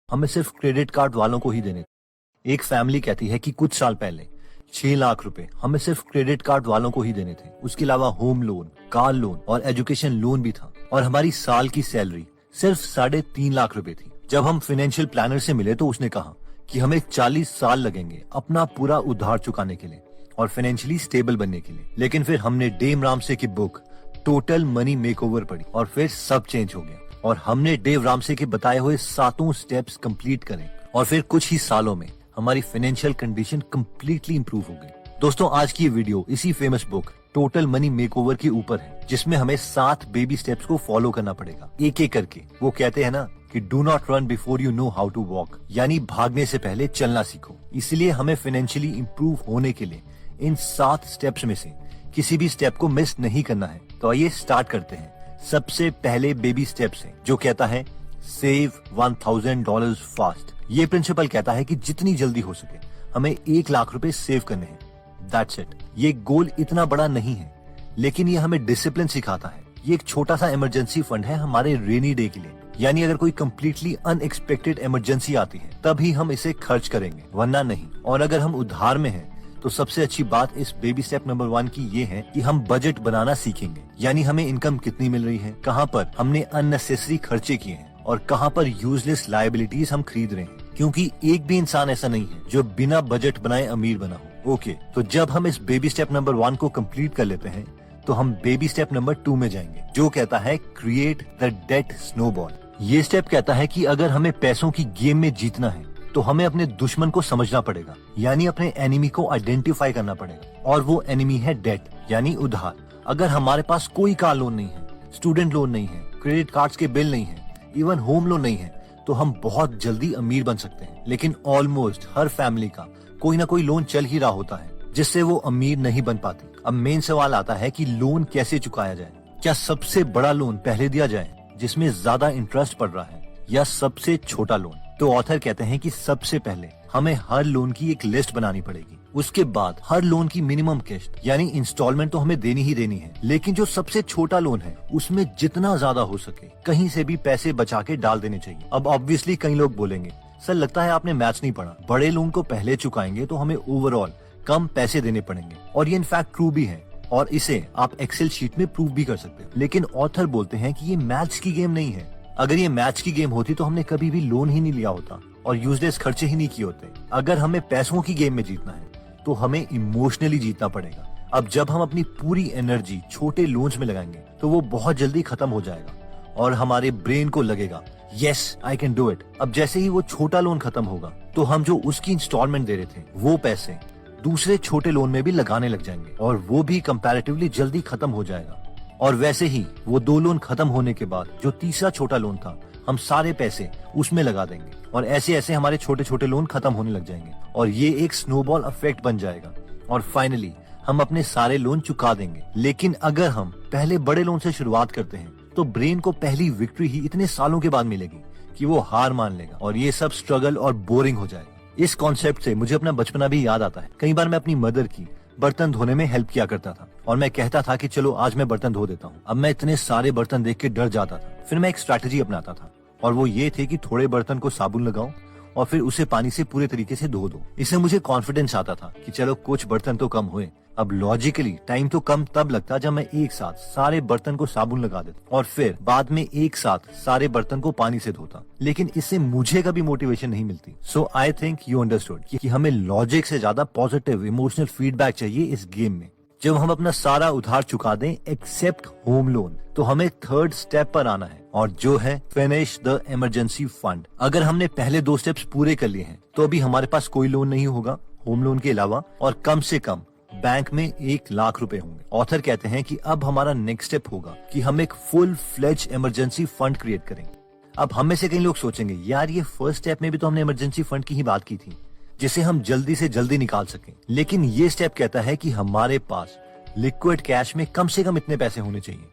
हमें सिर्फ credit card वालों को ही देने थे। एक फैमिली कहती है कि कुछ साल पहले 6 लाख रुपए हमें सिर्फ क्रेडिट कार्ड वालों को ही देने थे। उसके अलावा होम लोन, कार लोन और एजुकेशन लोन भी था और हमारी साल की सैलरी सिर्फ 3.5 लाख रुपए थी। जब हम फाइनेंशियल प्लानर से मिले तो उसने कहा कि हमें 40 साल लगेंगे अपना पूरा उधार चुकाने के लिए और फाइनेंशियली स्टेबल बनने के लिए। लेकिन फिर हमने डेव रामसे की बुक टोटल मनी मेकओवर पढ़ी और फिर सब चेंज हो गया और हमने डेव रामसे के बताए हुए 7 स्टेप्स कंप्लीट करे और फिर कुछ ही सालों में हमारी फाइनेंशियल कंडीशन कंप्लीटली इंप्रूव हो गई। दोस्तों, आज की ये वीडियो इसी famous book total money makeover के ऊपर है, जिसमें हमें 7 बेबी स्टेप्स को फॉलो करना पड़ेगा एक एक करके। वो कहते हैं ना कि do not run before you know how to walk, यानी भागने से पहले चलना सीखो। इसलिए हमें फाइनेंशियली इंप्रूव होने के लिए इन 7 स्टेप्स में से किसी भी स्टेप को मिस नहीं करना है। तो आइए स्टार्ट करते हैं। सबसे पहले बेबी स्टेप से जो कहता है सेव $1000 फास्ट। ये प्रिंसिपल कहता है कि जितनी जल्दी हो सके हमें 1 लाख रुपए सेव करने हैं। That's it. ये गोल इतना बड़ा नहीं है, लेकिन ये हमें डिसिप्लिन सिखाता है। ये एक छोटा सा इमरजेंसी फंड है हमारे रेनी डे के लिए, यानी अगर कोई कम्प्लीटली अनएक्सपेक्टेड इमरजेंसी आती है तभी हम इसे खर्च करेंगे, वरना नहीं। और अगर हम उधार में हैं तो सबसे अच्छी बात इस बेबी स्टेप नंबर 1 की ये है कि हम बजट बनाना सीखेंगे, यानी हमें इनकम कितनी मिल रही है, कहाँ पर हमने अननेसेसरी खर्चे किए हैं और कहाँ पर यूजलेस लायबिलिटीज हम खरीद रहे हैं। क्योंकि एक भी इंसान ऐसा नहीं है जो बिना बजट बनाए अमीर बना हो। ओके, तो जब हम इस बेबी स्टेप नंबर 1 को कंप्लीट कर लेते हैं तो हम बेबी स्टेप नंबर 2 में जाएंगे, जो कहता है क्रिएट द डेट स्नोबॉल। ये स्टेप कहता है कि अगर हमें पैसों की गेम में जीतना है तो हमें अपने दुश्मन को समझना पड़ेगा, यानी अपने एनिमी को आइडेंटिफाई करना पड़ेगा। और वो एनिमी है डेट, यानी उधार। अगर हमारे पास कोई कार लोन नहीं है, स्टूडेंट लोन नहीं है, क्रेडिट कार्ड्स के बिल नहीं है, इवन होम लोन नहीं है, तो हम बहुत जल्दी अमीर बन सकते हैं। लेकिन ऑलमोस्ट हर फैमिली का कोई ना कोई लोन चल ही रहा होता है जिससे वो अमीर नहीं बन पाती। अब मेन सवाल आता है कि लोन कैसे चुकाया जाए। क्या सबसे बड़ा लोन पहले दिया जाए जिसमें ज्यादा इंटरेस्ट पड़ रहा है, या सबसे छोटा लोन? तो ऑथर कहते हैं कि सबसे पहले हमें हर लोन की एक लिस्ट बनानी पड़ेगी। उसके बाद हर लोन की मिनिमम किस्त यानी इंस्टॉलमेंट तो हमें देनी ही देनी है, लेकिन जो सबसे छोटा लोन है उसमें जितना ज्यादा हो सके कहीं से भी पैसे बचा के डाल देने चाहिए। अब ऑब्वियसली कई लोग बोलेंगे सर लगता है आपने मैथ्स नहीं पढ़ा, बड़े लोन को पहले चुकाएंगे तो हमें ओवरऑल कम पैसे देने पड़ेंगे। और ये इनफैक्ट ट्रू भी है और इसे आप एक्सेल शीट में प्रूव भी कर सकते हो। लेकिन ऑथर बोलते हैं कि ये मैथ्स की गेम नहीं है। अगर ये मैच की गेम होती तो हमने कभी भी लोन ही नहीं लिया होता और यूजलेस खर्चे ही नहीं किए होते। अगर हमें पैसों की गेम में जीतना है तो हमें इमोशनली जीतना पड़ेगा। अब जब हम अपनी पूरी एनर्जी छोटे लोन्स में लगाएंगे तो वो बहुत जल्दी खत्म हो जाएगा और हमारे ब्रेन को लगेगा yes I can do it. अब जैसे ही वो छोटा लोन खत्म होगा तो हम जो उसकी इंस्टॉलमेंट दे रहे थे वो पैसे दूसरे छोटे लोन में भी लगाने लग जाएंगे और वो भी कंपैरेटिवली जल्दी खत्म हो जाएगा। और वैसे ही वो 2 लोन खत्म होने के बाद जो तीसरा छोटा लोन था हम सारे पैसे उसमें लगा देंगे और ऐसे ऐसे हमारे छोटे छोटे लोन खत्म होने लग जाएंगे और ये एक स्नोबॉल इफेक्ट बन जाएगा और फाइनली हम अपने सारे लोन चुका देंगे। लेकिन अगर हम पहले बड़े लोन से शुरुआत करते हैं तो ब्रेन को पहली विक्ट्री ही इतने सालों के बाद मिलेगी कि वो हार मान लेगा और ये सब स्ट्रगल और बोरिंग हो जाएगा। इस कॉन्सेप्ट से मुझे अपना बचपना भी याद आता है। कई बार मैं अपनी मदर की बर्तन धोने में हेल्प किया करता था और मैं कहता था कि चलो आज मैं बर्तन धो देता हूँ। अब मैं इतने सारे बर्तन देख के डर जाता था। फिर मैं एक स्ट्रैटेजी अपनाता था और वो ये थे कि थोड़े बर्तन को साबुन लगाओ और फिर उसे पानी से पूरे तरीके से धो दो। इससे मुझे कॉन्फिडेंस आता था कि चलो कुछ बर्तन तो कम हुए। अब लॉजिकली टाइम तो कम तब लगता जब मैं एक साथ सारे बर्तन को साबुन लगा देता और फिर बाद में एक साथ सारे बर्तन को पानी से धोता। लेकिन इससे मुझे कभी मोटिवेशन नहीं मिलती। सो आई थिंक यू अंडरस्टूड कि हमें लॉजिक से ज्यादा पॉजिटिव इमोशनल फीडबैक चाहिए इस गेम में। जब हम अपना सारा उधार चुका दें एक्सेप्ट होम लोन तो हमें 3rd स्टेप पर आना है और जो है फिनिश द इमरजेंसी फंड। अगर हमने पहले 2 स्टेप्स पूरे कर लिए हैं तो अभी हमारे पास कोई लोन नहीं होगा होम लोन के अलावा और कम से कम बैंक में 1 लाख रुपए होंगे। ऑथर कहते हैं कि अब हमारा नेक्स्ट स्टेप होगा कि हम एक full fledge emergency fund create करेंगे। अब हम में से कई लोग सोचेंगे यार ये फर्स्ट स्टेप में भी तो हमने इमरजेंसी फंड की ही बात की थी जिसे हम जल्दी से जल्दी निकाल सकें। लेकिन ये स्टेप कहता है कि हमारे पास लिक्विड कैश में कम से कम इतने पैसे होने चाहिए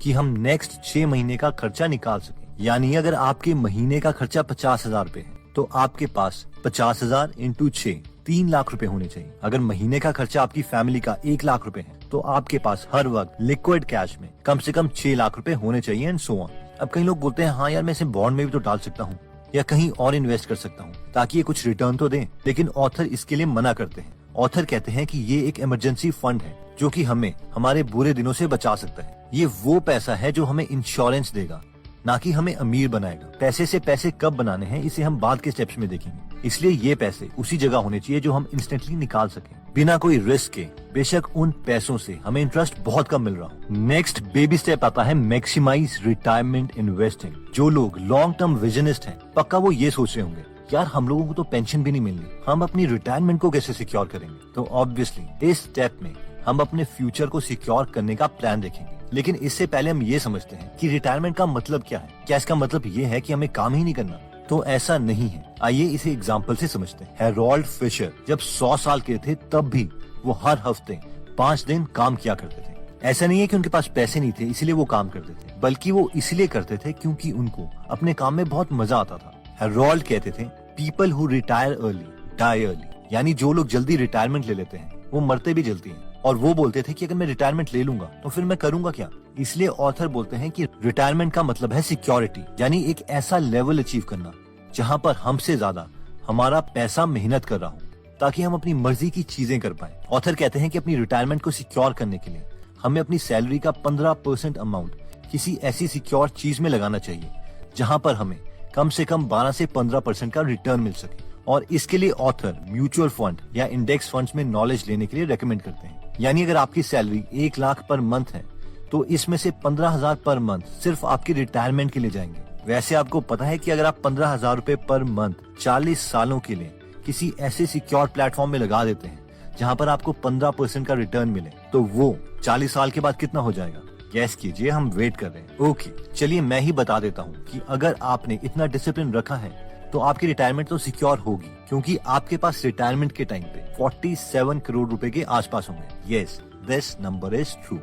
कि हम नेक्स्ट 6 महीने का खर्चा निकाल सकें। यानी अगर आपके महीने का खर्चा 50,000 रुपए है तो आपके पास 50,000 इंटू 6 3 लाख रुपए होने चाहिए। अगर महीने का खर्चा आपकी फैमिली का 1 लाख रुपए है तो आपके पास हर वक्त लिक्विड कैश में कम से कम 6 लाख रुपए होने चाहिए एंड सो ऑन। अब कई लोग बोलते हैं हाँ यार मैं इसे बॉन्ड में भी तो डाल सकता हूँ। या कहीं और इन्वेस्ट कर सकता हूँ ताकि ये कुछ रिटर्न तो दें। लेकिन ऑथर इसके लिए मना करते हैं। ऑथर कहते हैं कि ये एक इमरजेंसी फंड है जो कि हमें हमारे बुरे दिनों से बचा सकता है। ये वो पैसा है जो हमें इंश्योरेंस देगा, ना कि हमें अमीर बनाएगा। पैसे से पैसे कब बनाने हैं इसे हम बाद के स्टेप्स में देखेंगे। इसलिए ये पैसे उसी जगह होने चाहिए जो हम इंस्टेंटली निकाल सकें बिना कोई रिस्क के। बेशक उन पैसों से हमें इंटरेस्ट बहुत कम मिल रहा हो। नेक्स्ट बेबी स्टेप आता है मैक्सिमाइज रिटायरमेंट इन्वेस्टिंग। जो लोग लॉन्ग टर्म विजनिस्ट हैं, पक्का वो ये सोच रहे होंगे, यार हम लोगों को तो पेंशन भी नहीं मिलनी, हम अपनी रिटायरमेंट को कैसे सिक्योर करेंगे। तो ऑब्वियसली इस स्टेप में हम अपने फ्यूचर को सिक्योर करने का प्लान देखेंगे। लेकिन इससे पहले हम ये समझते हैं कि रिटायरमेंट का मतलब क्या है। क्या इसका मतलब ये है कि हमें काम ही नहीं करना? तो ऐसा नहीं है। आइए इसे एग्जाम्पल से समझते हैं। हेरोल्ड फिशर जब 100 साल के थे तब भी वो हर हफ्ते 5 दिन काम किया करते थे। ऐसा नहीं है कि उनके पास पैसे नहीं थे इसलिए वो काम करते थे, बल्कि वो इसलिए करते थे क्योंकि उनको अपने काम में बहुत मजा आता था। हेरोल्ड कहते थे, people who retire early die early, यानी जो लोग जल्दी रिटायरमेंट ले लेते हैं वो मरते भी जल्दी हैं। और वो बोलते थे कि अगर मैं रिटायरमेंट ले लूंगा तो फिर मैं करूंगा क्या। इसलिए ऑथर बोलते हैं कि रिटायरमेंट का मतलब है सिक्योरिटी, यानी एक ऐसा लेवल अचीव करना जहां पर हमसे ज्यादा हमारा पैसा मेहनत कर रहा हो, ताकि हम अपनी मर्जी की चीजें कर पाए। ऑथर कहते हैं कि अपनी रिटायरमेंट को सिक्योर करने के लिए हमें अपनी सैलरी का 15% अमाउंट किसी ऐसी सिक्योर चीज में लगाना चाहिए जहां पर हमें कम से कम 12 से 15% का रिटर्न मिल सके। और इसके लिए ऑथर म्यूचुअल फंड या इंडेक्स फंड्स में नॉलेज लेने के लिए रेकमेंड करते हैं। यानी अगर आपकी सैलरी 1 लाख पर मंथ है तो इसमें से 15,000 पर मंथ सिर्फ आपकी रिटायरमेंट के लिए जाएंगे। वैसे आपको पता है कि अगर आप 15,000 रूपए पर मंथ 40 सालों के लिए किसी ऐसे सिक्योर प्लेटफॉर्म में लगा देते हैं जहां पर आपको 15% का रिटर्न मिले, तो वो 40 साल के बाद कितना हो जाएगा? गैस कीजिए, हम वेट कर रहे हैं। ओके, चलिए मैं ही बता देता हूँ कि अगर आपने इतना डिसिप्लिन रखा है तो आपकी रिटायरमेंट तो सिक्योर होगी, क्योंकि आपके पास रिटायरमेंट के टाइम पे 47 करोड़ रुपए के आसपास होंगे। Yes, this number is true.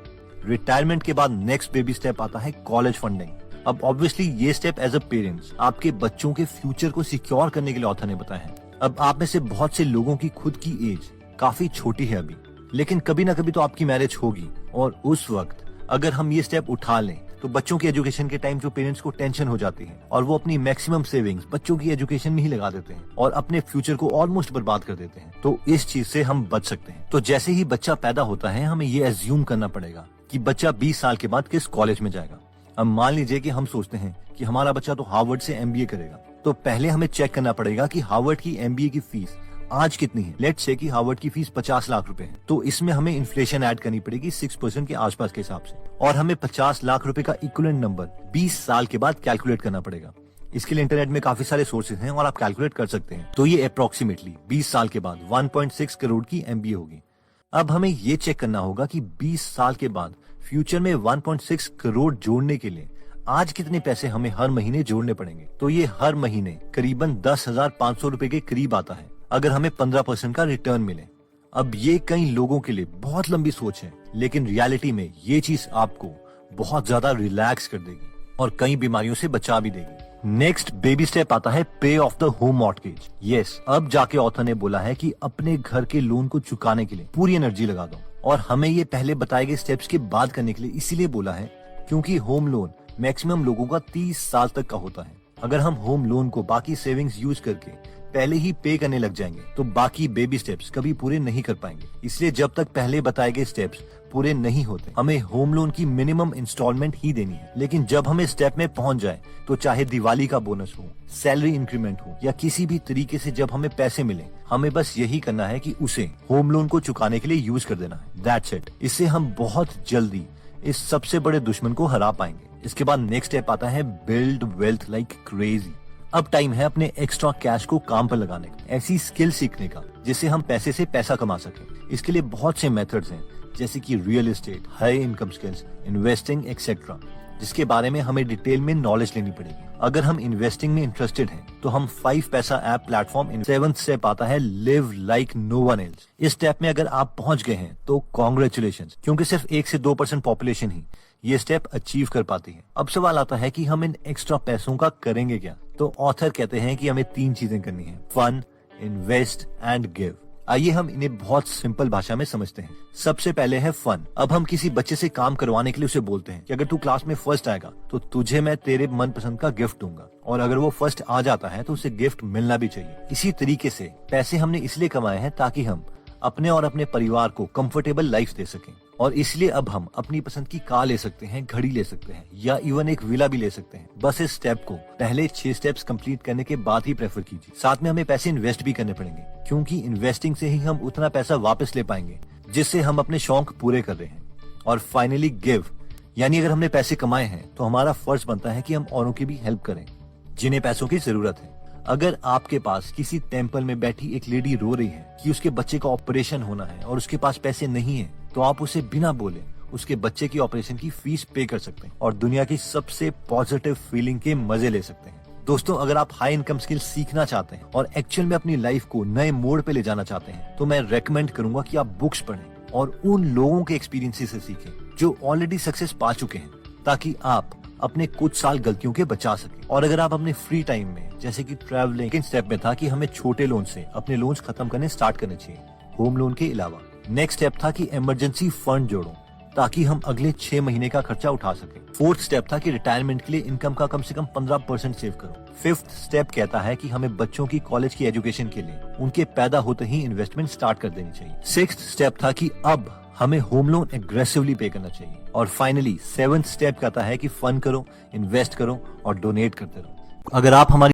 Retirement के बाद नेक्स्ट बेबी स्टेप आता है कॉलेज फंडिंग। अब ऑब्वियसली ये स्टेप एज अ पेरेंट्स आपके बच्चों के फ्यूचर को सिक्योर करने के लिए ऑथर ने बताया है। अब आप में से बहुत से लोगों की खुद की एज काफी छोटी है अभी, लेकिन कभी ना कभी तो आपकी मैरिज होगी, और उस वक्त अगर हम ये स्टेप उठा लें तो बच्चों की एजुकेशन के टाइम जो पेरेंट्स को टेंशन हो जाती है और वो अपनी मैक्सिमम सेविंग्स बच्चों की एजुकेशन में ही लगा देते हैं और अपने फ्यूचर को ऑलमोस्ट बर्बाद कर देते हैं, तो इस चीज से हम बच सकते हैं। तो जैसे ही बच्चा पैदा होता है हमें ये एज्यूम करना पड़ेगा कि बच्चा 20 साल के बाद किस कॉलेज में जाएगा। अब मान लीजिए कि हम सोचते हैं कि हमारा बच्चा तो हार्वर्ड से MBA करेगा, तो पहले हमें चेक करना पड़ेगा कि हार्वर्ड की MBA की फीस आज कितनी है। लेट्स से कि हार्वर्ड की फीस 50 लाख रुपए है, तो इसमें हमें इन्फ्लेशन ऐड करनी पड़ेगी 6% के आसपास के हिसाब से, और हमें 50 लाख रुपए का इक्विवेलेंट नंबर 20 साल के बाद कैलकुलेट करना पड़ेगा। इसके लिए इंटरनेट में काफी सारे सोर्सेज हैं और आप कैलकुलेट कर सकते हैं। तो ये अप्रोक्सीमेटली 20 साल के बाद 1.6 करोड़ की MBA होगी। अब हमें ये चेक करना होगा कि 20 साल के बाद फ्यूचर में 1.6 करोड़ जोड़ने के लिए आज कितने पैसे हमें हर महीने जोड़ने पड़ेंगे। तो ये हर महीने करीबन 10,500 रुपए के करीब आता है अगर हमें 15% का रिटर्न मिले। अब ये कई लोगों के लिए बहुत लंबी सोच है, लेकिन रियलिटी में ये चीज आपको बहुत ज्यादा रिलैक्स कर देगी और कई बीमारियों से बचा भी देगी। नेक्स्ट बेबी स्टेप आता है पे of the home mortgage. Yes, अब जाके ऑथर ने बोला है कि अपने घर के लोन को चुकाने के लिए पूरी एनर्जी लगा दो, और हमें ये पहले बताए गए स्टेप्स के बाद करने के लिए इसीलिए बोला है क्योंकि होम लोन मैक्सिमम लोगों का 30 साल तक का होता है। अगर हम होम लोन को बाकी सेविंग्स यूज करके पहले ही पे करने लग जाएंगे तो बाकी बेबी स्टेप्स कभी पूरे नहीं कर पाएंगे। इसलिए जब तक पहले बताए गए स्टेप्स पूरे नहीं होते हमें होम लोन की मिनिमम इंस्टॉलमेंट ही देनी है। लेकिन जब हमें स्टेप में पहुंच जाए तो चाहे दिवाली का बोनस हो, सैलरी इंक्रीमेंट हो या किसी भी तरीके से जब हमें पैसे मिले, हमें बस यही करना है कि उसे होम लोन को चुकाने के लिए यूज कर देना है। That's it. इससे हम बहुत जल्दी इस सबसे बड़े दुश्मन को हरा पाएंगे। इसके बाद नेक्स्ट स्टेप आता है बिल्ड वेल्थ लाइक क्रेजी। अब टाइम है अपने एक्स्ट्रा कैश को काम पर लगाने का, ऐसी स्किल सीखने का जिससे हम पैसे से पैसा कमा सकें। इसके लिए बहुत से मेथड्स हैं, जैसे कि real estate, high income skills, investing etcetera, जिसके बारे में हमें डिटेल में नॉलेज लेनी पड़ेगी। अगर हम इन्वेस्टिंग में इंटरेस्टेड हैं तो हम 5 पैसा ऐप प्लेटफॉर्म 7th स्टेप आता है live like no one else. इस स्टेप में अगर आप पहुंच गए हैं तो कॉन्ग्रेचुलेशंस, क्योंकि सिर्फ 1 से 2% पॉपुलेशन ही ये स्टेप अचीव कर पाती है। अब सवाल आता है कि हम इन एक्स्ट्रा पैसों का करेंगे क्या। तो ऑथर कहते हैं कि हमें 3 चीजें करनी है, फन, इन्वेस्ट एंड गिव। आइए हम इन्हें बहुत सिंपल भाषा में समझते हैं। सबसे पहले है फन। अब हम किसी बच्चे से काम करवाने के लिए उसे बोलते हैं कि अगर तू क्लास में फर्स्ट आएगा तो तुझे मैं तेरे मनपसंद का गिफ्ट दूंगा, और अगर वो फर्स्ट आ जाता है तो उसे गिफ्ट मिलना भी चाहिए। इसी तरीके से पैसे हमने इसलिए कमाए हैं ताकि हम अपने और अपने परिवार को कंफर्टेबल लाइफ दे सकें, और इसलिए अब हम अपनी पसंद की कार ले सकते हैं, घड़ी ले सकते हैं, या इवन एक विला भी ले सकते हैं। बस इस स्टेप को पहले 6 स्टेप्स कंप्लीट करने के बाद ही प्रेफर कीजिए। साथ में हमें पैसे इन्वेस्ट भी करने पड़ेंगे, क्योंकि इन्वेस्टिंग से ही हम उतना पैसा वापस ले पाएंगे जिससे हम अपने शौक पूरे कर रहे हैं। और फाइनली गिव, यानी अगर हमने पैसे कमाए हैं तो हमारा फर्ज बनता है कि हम औरों की भी हेल्प करें जिन्हें पैसों की जरूरत है। अगर आपके पास किसी टेम्पल में बैठी एक लेडी रो रही है कि उसके बच्चे का ऑपरेशन होना है और उसके पास पैसे नहीं है, तो आप उसे बिना बोले उसके बच्चे की ऑपरेशन की फीस पे कर सकते हैं और दुनिया की सबसे पॉजिटिव फीलिंग के मजे ले सकते हैं। दोस्तों, अगर आप हाई इनकम स्किल सीखना चाहते हैं और एक्चुअल में अपनी लाइफ को नए मोड़ पे ले जाना चाहते हैं, तो मैं रेकमेंड करूंगा कि आप बुक्स पढ़ें और उन लोगों के एक्सपीरियंसेस से सीखें जो ऑलरेडी सक्सेस पा चुके हैं, ताकि आप अपने कुछ साल गलतियों के बचा सके। और अगर आप अपने फ्री टाइम में, जैसे कि ट्रैवलिंग, स्टेप में था कि हमें छोटे लोन से अपने लोन्स खत्म करने स्टार्ट करने चाहिए, होम लोन के अलावा। नेक्स्ट स्टेप था कि इमरजेंसी फंड जोड़ो ताकि हम अगले 6 महीने का खर्चा उठा सके। फोर्थ स्टेप था कि रिटायरमेंट के लिए इनकम का कम से कम 15% सेव करो। फिफ्थ स्टेप कहता है कि हमें बच्चों की कॉलेज की एजुकेशन के लिए उनके पैदा होते ही इन्वेस्टमेंट स्टार्ट कर देनी चाहिए। सिक्स्थ स्टेप था कि अब हमें होम लोन एग्रेसिवली पे करना चाहिए। और फाइनली 7th स्टेप कहता है कि फन करो, इन्वेस्ट करो और डोनेट करते रहो। अगर आप हमारी